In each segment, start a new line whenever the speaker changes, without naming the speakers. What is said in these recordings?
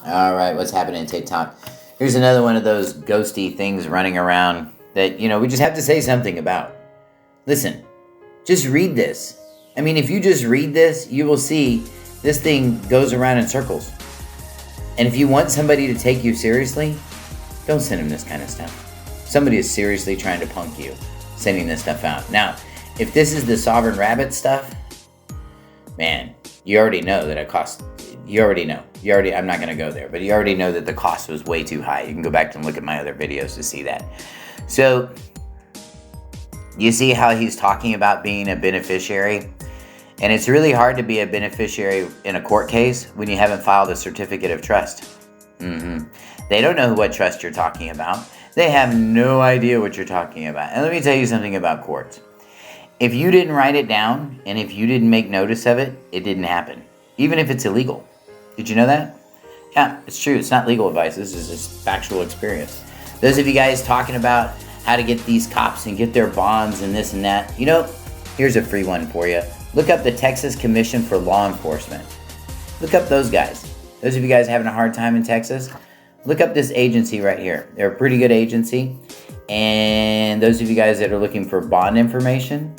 All right, what's happening in TikTok? Here's another one of those ghosty things running around that, we just have to say something about. Listen, just read this. I mean, if you just read this, you will see this thing goes around in circles. And if you want somebody to take you seriously, don't send them this kind of stuff. Somebody is seriously trying to punk you, sending this stuff out. Now, if this is the Sovereign Rabbit stuff, man, you already know that it costs. You already know. I'm not going to go there, but you already know that the cost was way too high. You can go back and look at my other videos to see that. So, you see how he's talking about being a beneficiary? And it's really hard to be a beneficiary in a court case when you haven't filed a certificate of trust. They don't know what trust you're talking about. They have no idea what you're talking about. And let me tell you something about courts. If you didn't write it down and if you didn't make notice of it, it didn't happen. Even if it's illegal. Did you know that? Yeah, it's true. It's not legal advice. This is just factual experience. Those of you guys talking about how to get these cops and get their bonds and this and that, here's a free one for you. Look up the Texas Commission for Law Enforcement. Look up those guys. Those of you guys having a hard time in Texas, look up this agency right here. They're a pretty good agency. And those of you guys that are looking for bond information,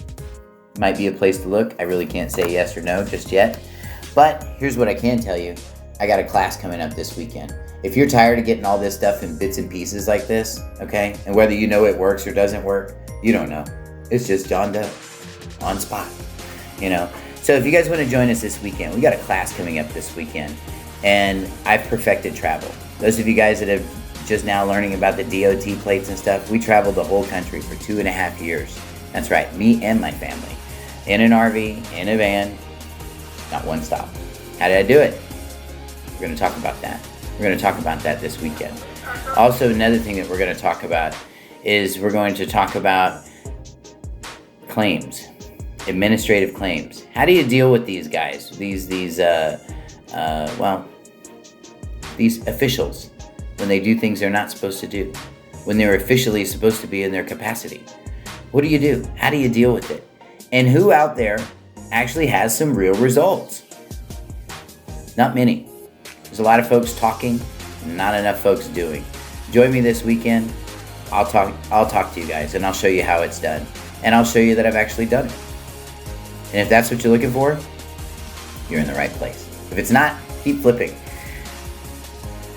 might be a place to look. I really can't say yes or no just yet. But here's what I can tell you. I got a class coming up this weekend. If you're tired of getting all this stuff in bits and pieces like this, okay, and whether you know it works or doesn't work, you don't know. It's just John Doe on spot, So if you guys want to join us this weekend, we got a class coming up this weekend, and I've perfected travel. Those of you guys that have just now learning about the DOT plates and stuff, we traveled the whole country for 2.5 years. That's right, me and my family. In an RV, in a van, not one stop. How did I do it? We're going to talk about that. We're going to talk about that this weekend. Also, another thing that we're going to talk about is we're going to talk about claims, administrative claims. How do you deal with these guys? These officials, when they do things they're not supposed to do, when they're officially supposed to be in their capacity. What do you do? How do you deal with it? And who out there actually has some real results? Not many. There's a lot of folks talking, not enough folks doing. Join me this weekend. I'll talk to you guys, and I'll show you how it's done. And I'll show you that I've actually done it. And if that's what you're looking for, you're in the right place. If it's not, keep flipping.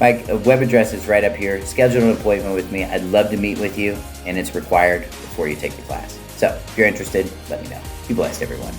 My web address is right up here. Schedule an appointment with me. I'd love to meet with you, and it's required before you take the class. So if you're interested, let me know. Be blessed, everyone.